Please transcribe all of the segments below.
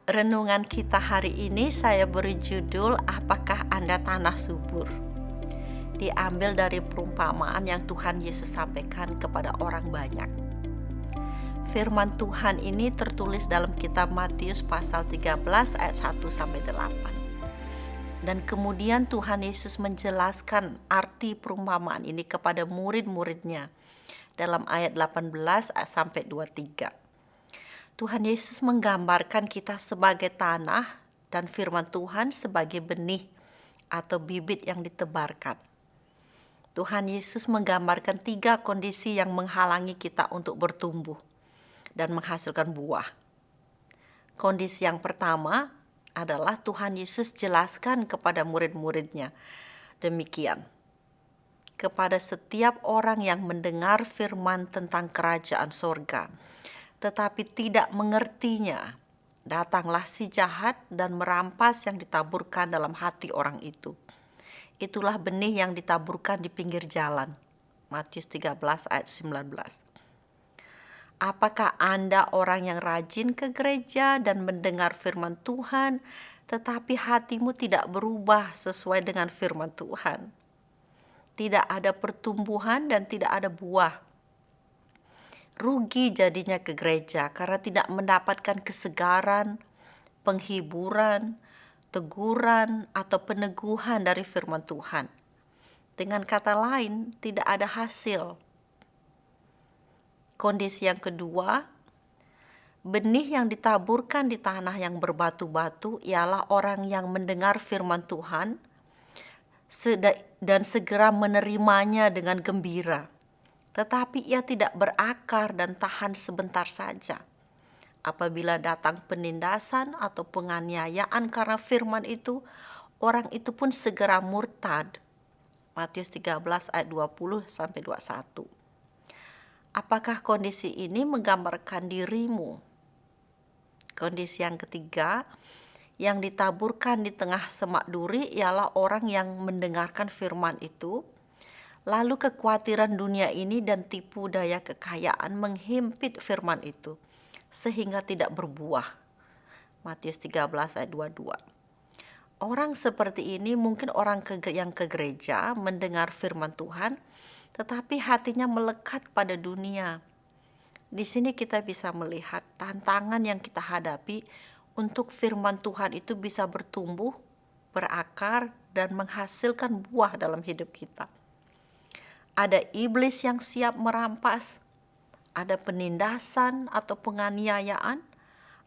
Renungan kita hari ini saya beri judul Apakah Anda Tanah Subur? Diambil dari perumpamaan yang Tuhan Yesus sampaikan kepada orang banyak. Firman Tuhan ini tertulis dalam kitab Matius pasal 13 ayat 1-8. Dan kemudian Tuhan Yesus menjelaskan arti perumpamaan ini kepada murid-muridnya dalam ayat 18 sampai 23. Tuhan Yesus menggambarkan kita sebagai tanah dan firman Tuhan sebagai benih atau bibit yang ditebarkan. Tuhan Yesus menggambarkan 3 kondisi yang menghalangi kita untuk bertumbuh dan menghasilkan buah. Kondisi yang pertama adalah Tuhan Yesus jelaskan kepada murid-muridnya demikian. Kepada setiap orang yang mendengar firman tentang kerajaan sorga, tetapi tidak mengertinya, datanglah si jahat dan merampas yang ditaburkan dalam hati orang itu. Itulah benih yang ditaburkan di pinggir jalan. Matius 13 ayat 19. Apakah Anda orang yang rajin ke gereja dan mendengar firman Tuhan, tetapi hatimu tidak berubah sesuai dengan firman Tuhan? Tidak ada pertumbuhan dan tidak ada buah. Rugi jadinya ke gereja karena tidak mendapatkan kesegaran, penghiburan, teguran, atau peneguhan dari firman Tuhan. Dengan kata lain, tidak ada hasil. Kondisi yang kedua, benih yang ditaburkan di tanah yang berbatu-batu ialah orang yang mendengar firman Tuhan dan segera menerimanya dengan gembira. Tetapi ia tidak berakar dan tahan sebentar saja. Apabila datang penindasan atau penganiayaan karena firman itu, orang itu pun segera murtad. Matius 13 ayat 20-21. Apakah kondisi ini menggambarkan dirimu? Kondisi yang ketiga, yang ditaburkan di tengah semak duri ialah orang yang mendengarkan firman itu, lalu kekhawatiran dunia ini dan tipu daya kekayaan menghimpit firman itu, sehingga tidak berbuah. Matius 13 ayat 22. Orang seperti ini mungkin orang yang ke gereja mendengar firman Tuhan, tetapi hatinya melekat pada dunia. Di sini kita bisa melihat tantangan yang kita hadapi untuk firman Tuhan itu bisa bertumbuh, berakar, dan menghasilkan buah dalam hidup kita. Ada iblis yang siap merampas, ada penindasan atau penganiayaan,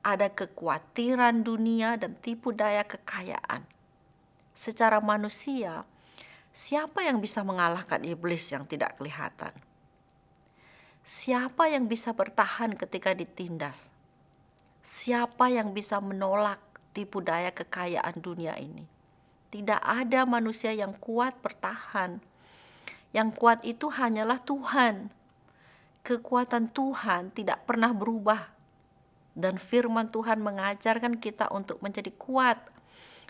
ada kekhawatiran dunia dan tipu daya kekayaan. Secara manusia, siapa yang bisa mengalahkan iblis yang tidak kelihatan? Siapa yang bisa bertahan ketika ditindas? Siapa yang bisa menolak tipu daya kekayaan dunia ini? Tidak ada manusia yang kuat bertahan. Yang kuat itu hanyalah Tuhan. Kekuatan Tuhan tidak pernah berubah. Dan firman Tuhan mengajarkan kita untuk menjadi kuat.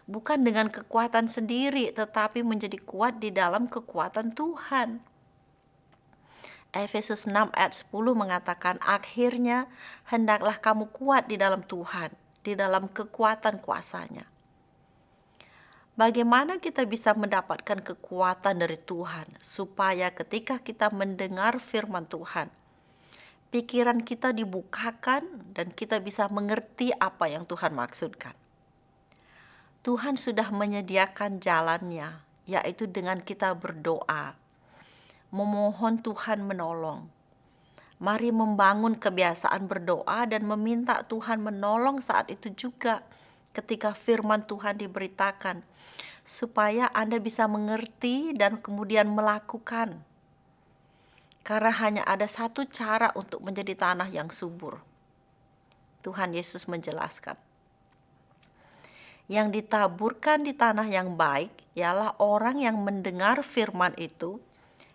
Bukan dengan kekuatan sendiri, tetapi menjadi kuat di dalam kekuatan Tuhan. Efesus 6 ayat 10 mengatakan, akhirnya hendaklah kamu kuat di dalam Tuhan, di dalam kekuatan kuasa-Nya. Bagaimana kita bisa mendapatkan kekuatan dari Tuhan supaya ketika kita mendengar firman Tuhan, pikiran kita dibukakan dan kita bisa mengerti apa yang Tuhan maksudkan. Tuhan sudah menyediakan jalannya, yaitu dengan kita berdoa, memohon Tuhan menolong. Mari membangun kebiasaan berdoa dan meminta Tuhan menolong saat itu juga ketika firman Tuhan diberitakan, supaya Anda bisa mengerti dan kemudian melakukan. Karena hanya ada satu cara untuk menjadi tanah yang subur. Tuhan Yesus menjelaskan. Yang ditaburkan di tanah yang baik ialah orang yang mendengar firman itu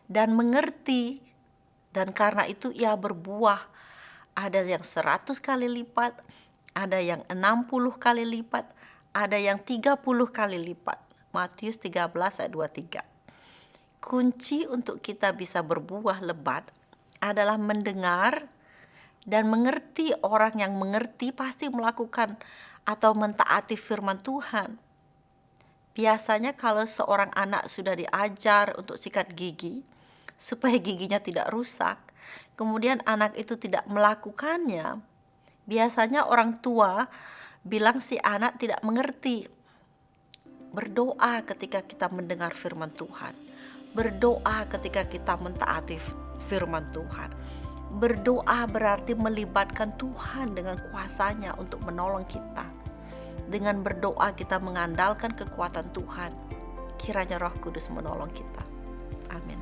dan mengerti, dan karena itu ia berbuah. Ada yang 100 kali lipat, ada yang 60 kali lipat, ada yang 30 kali lipat. Matius 13 ayat 23. Kunci untuk kita bisa berbuah lebat adalah mendengar Dan mengerti, orang yang mengerti pasti melakukan atau mentaati firman Tuhan. Biasanya kalau seorang anak sudah diajar untuk sikat gigi, supaya giginya tidak rusak, kemudian anak itu tidak melakukannya, biasanya orang tua bilang si anak tidak mengerti. Berdoa ketika kita mendengar firman Tuhan. Berdoa ketika kita mentaati firman Tuhan. Berdoa berarti melibatkan Tuhan dengan kuasanya untuk menolong kita. Dengan berdoa kita mengandalkan kekuatan Tuhan. Kiranya Roh Kudus menolong kita. Amin.